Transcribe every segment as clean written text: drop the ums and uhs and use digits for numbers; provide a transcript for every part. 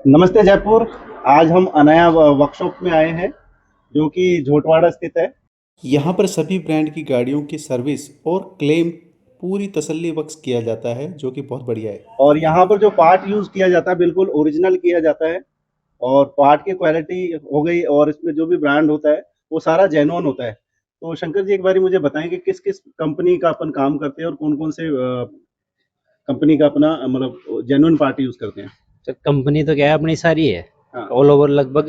नमस्ते जयपुर। आज हम अनाया वर्कशॉप में आए हैं जो कि झोटवाड़ा स्थित है। यहाँ पर सभी ब्रांड की गाड़ियों की सर्विस और क्लेम पूरी तसल्ली बख्श किया जाता है, जो कि बहुत बढ़िया है। और यहाँ पर जो पार्ट यूज़ किया जाता है बिल्कुल ओरिजिनल किया जाता है। और पार्ट की क्वालिटी हो गई और इसमें जो भी ब्रांड होता है वो सारा जेन्युइन होता है। तो शंकर जी एक बारी मुझे बताएं कि किस किस कंपनी का अपन काम करते हैं और कौन कौन से कंपनी का अपना मतलब जेन्युइन पार्ट यूज़ करते हैं। सर कंपनी तो क्या है अपनी सारी है। हाँ। ऑल ओवर लगभग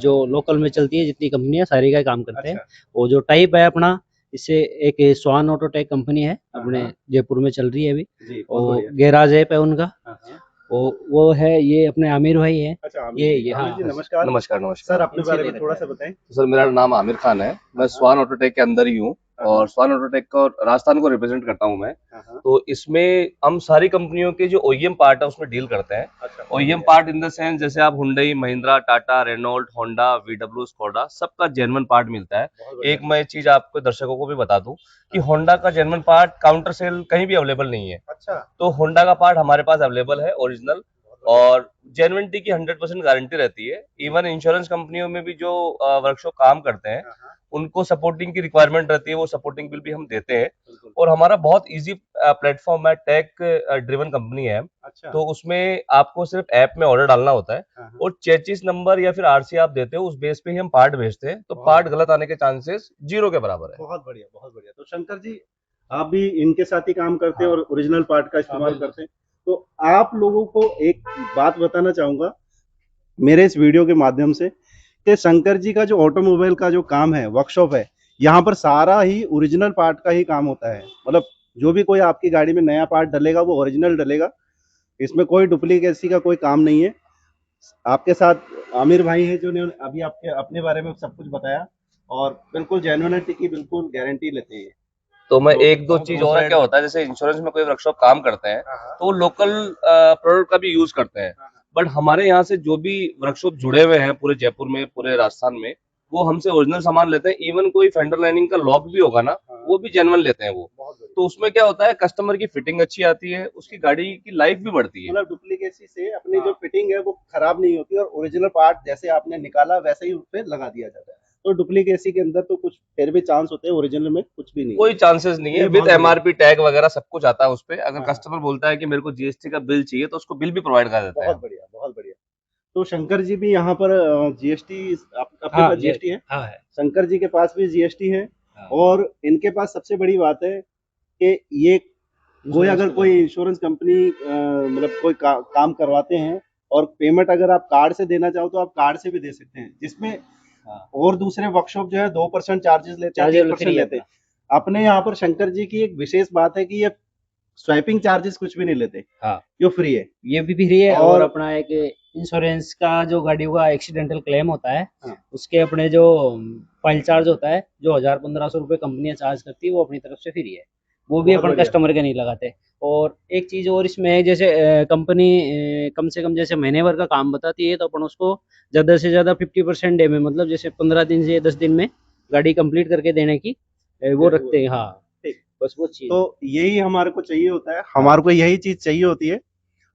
जो लोकल में चलती है जितनी कंपनी है सारी का काम करते हैं। अच्छा। वो जो टाइप है अपना, इससे एक स्वान ऑटोटेक कंपनी है हाँ अपने हाँ जयपुर में चल रही है अभी। जी, बहुत और बढ़िया। गैराज ऐप है उनका। हाँ हाँ। वो है ये अपने आमिर भाई है। अच्छा, आमिर जी। ये आमिर हाँ जी नमस्कार। नमस्कार, सर नमस्कार। अपने इनसे बारे ले में रखा थोड़ा है। सा बताएं। तो सर मेरा नाम आमिर खान है। हाँ मैं हाँ स्वान ऑटोटेक के अंदर ही हूँ हाँ और हाँ स्वान ऑटोटेक को राजस्थान को रिप्रेजेंट करता हूँ मैं। हाँ हाँ। तो इसमें हम सारी कंपनियों के जो ओईएम पार्ट है उसमें डील करते हैं। अच्छा, बहुत ओईएम बढ़िया। पार्ट इन द सेंस जैसे आप Hyundai, Mahindra, Tata, Renault, Honda, VW, Skoda सबका जेन्युइन पार्ट मिलता है। बहुत बढ़िया। एक मैं चीज आपको दर्शकों को भी बता दूं कि हाँ। होंडा का जेन्युइन पार्ट काउंटर सेल कहीं भी अवेलेबल नहीं है। अच्छा। तो होंडा का पार्ट हमारे पास अवेलेबल है ओरिजिनल। बहुत बढ़िया। और जेन्युइनिटी की 100% गारंटी रहती है। इवन इंश्योरेंस कंपनियों में भी जो वर्कशॉप काम करते हैं हाँ हाँ उनको सपोर्टिंग की रिक्वायरमेंट रहती है, वो सपोर्टिंग बिल भी हम देते हैं। बिल्कुल। और हमारा बहुत इजी प्लेटफॉर्म है, टेक ड्रिवन कंपनी है। अच्छा। तो उसमें आपको सिर्फ ऐप में ऑर्डर डालना होता है हाँ हाँ। और चेचिस नंबर या फिर आरसी आप देते हो, उस बेस पे ही हम पार्ट भेजते हैं। तो बहुत पार्ट बढ़िया। गलत आने के चांसेस जीरो के बराबर है। बहुत बढ़िया, बहुत बढ़िया। तो शंकर जी आप भी इनके साथ ही काम करते हैं हाँ, और ओरिजिनल पार्ट का हाँ, इस्तेमाल बिल्कुल। करते हैं। तो आप लोगों को एक बात बताना चाहूंगा मेरे इस वीडियो के माध्यम से कि शंकर जी का जो ऑटोमोबाइल का जो काम है, वर्कशॉप है, यहाँ पर सारा ही ओरिजिनल पार्ट का ही काम होता है। मतलब जो भी कोई आपकी गाड़ी में नया पार्ट डलेगा वो ओरिजिनल डलेगा। इसमें कोई डुप्लीकेसी का कोई काम नहीं है। आपके साथ आमिर भाई हैं जो ने अभी आपके अपने बारे में सब कुछ बताया और बिल्कुल जेन्युइनिटी की बिल्कुल गारंटी लेते हैं। तो मैं तो एक दो चीज दो और है, साइड। क्या होता है जैसे इंश्योरेंस में कोई वर्कशॉप काम करते हैं हाँ हाँ तो वो लोकल प्रोडक्ट का भी यूज करते हैं। हाँ हाँ। बट हमारे यहाँ से जो भी वर्कशॉप जुड़े हुए हैं पूरे जयपुर में, पूरे राजस्थान में, वो हमसे ओरिजिनल सामान लेते हैं। इवन कोई फेंडर लाइनिंग का लॉक भी होगा ना, हाँ, वो भी जेन्युइन लेते हैं वो। बहुत बढ़िया। तो उसमें क्या होता है, कस्टमर की फिटिंग अच्छी आती है, उसकी गाड़ी की लाइफ भी बढ़ती है। मतलब डुप्लीकेसी से अपनी जो हाँ, फिटिंग है वो खराब नहीं होती और ओरिजिनल पार्ट जैसे आपने निकाला वैसे ही उस पे लगा दिया जाता है। तो डुप्लीकेसी के अंदर तो कुछ फिर भी चांस होते हैं, ओरिजिनल में कुछ भी नहीं है। कोई चांसेस नहीं है। ये विद बहुत बढ़िया। एमआरपी टैग वगैरह सब कुछ आता है उस पे। अगर हाँ हाँ। कस्टमर बोलता है कि मेरे को जीएसटी का बिल चाहिए तो उसको बिल भी प्रोवाइड कर देते हैं बहुत हम। बढ़िया, बहुत बढ़िया। तो शंकर जी भी यहाँ पर जीएसटी, अपने हाँ पास ये जीएसटी है। हाँ है। शंकर जी के पास भी जीएसटी है। हाँ और इनके पास सबसे बड़ी बात है कि ये कोई इंश्योरेंस अगर तो कोई लेना। इंश्योरेंस कंपनी मतलब कोई काम करवाते हैं और पेमेंट अगर आप कार्ड से देना चाहो तो आप कार्ड से भी दे सकते हैं, जिसमें हाँ और दूसरे वर्कशॉप जो है 2% चार्जेस लेते हैं, चार्जर 3% फ्री है लेते हैं। अपना। अपने यहाँ पर शंकर जी की एक विशेष बात है कि ये स्वाइपिंग चार्जेस कुछ भी नहीं लेते, हाँ जो फ्री है। ये भी फ्री है। और और अपना एक इंश्योरेंस का जो गाड़ी का एक्सीडेंटल क्लेम होता है, हाँ, उसके अपने जो फाइल चार्ज होता है, जो 1000-1500 रुपये कंपनियां चार्ज करती है, वो अपनी तरफ से फ्री है। वो भी बहुत अपन बढ़िया। कस्टमर के नहीं लगाते। और एक चीज और इसमें है, जैसे कंपनी कम से कम जैसे महीने भर का काम बताती है, तो अपन उसको ज्यादा से ज्यादा 50% डे में, मतलब जैसे 15 दिन से 10 दिन में गाड़ी कंप्लीट करके देने की वो रखते हैं। हाँ ठीक। बस वो चीज तो है। यही हमारे को चाहिए होता है, हाँ हमारे को यही चीज चाहिए होती है।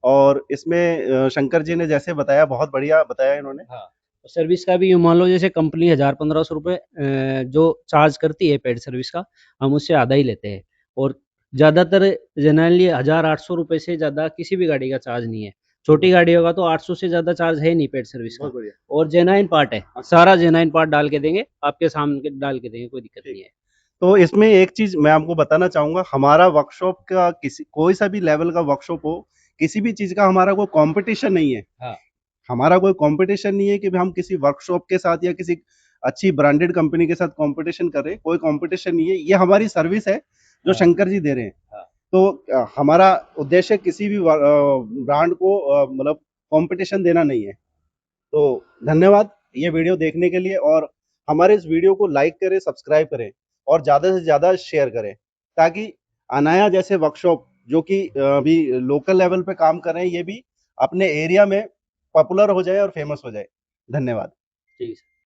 और इसमें शंकर जी ने जैसे बताया बहुत बढ़िया बताया इन्होंने। हाँ सर्विस का भी यूँ मान लो, जैसे कंपनी 1000-1500 रुपये जो चार्ज करती है पेड सर्विस का, हम उससे आधा ही लेते हैं। और ज़्यादातर जनरली 1000-800 रुपये से ज़्यादा किसी भी गाड़ी का चार्ज नहीं है। छोटी गाड़ियों का तो 800 से ज़्यादा चार्ज है नहीं पेड सर्विस का। बहुत बढ़िया। और जेन्युइन पार्ट है, अच्छा। सारा जेन्युइन पार्ट डाल के देंगे, आपके सामने डाल के देंगे, कोई दिक्कत ठीक। नहीं है। तो इसमें एक चीज मैं आपको बताना चाहूंगा, हमारा वर्कशॉप का किसी कोई सा भी लेवल का वर्कशॉप हो, किसी भी चीज का हमारा कोई कंपटीशन नहीं है। हाँ हमारा कोई कंपटीशन नहीं है कि हम किसी वर्कशॉप के साथ या किसी अच्छी ब्रांडेड कंपनी के साथ कंपटीशन कर रहे हैं। कोई कंपटीशन नहीं है, ये हमारी सर्विस है जो हाँ शंकर जी दे रहे हैं। हाँ तो हमारा उद्देश्य किसी भी ब्रांड को मतलब कंपटीशन देना नहीं है। तो धन्यवाद ये वीडियो देखने के लिए। और हमारे इस वीडियो को लाइक करें, सब्सक्राइब करें और ज़्यादा से ज़्यादा शेयर करें, ताकि अनाया जैसे वर्कशॉप जो कि अभी लोकल लेवल पे काम कर रहे हैं, ये भी अपने एरिया में पॉपुलर हो जाए और फेमस हो जाए। धन्यवाद। ठीक है।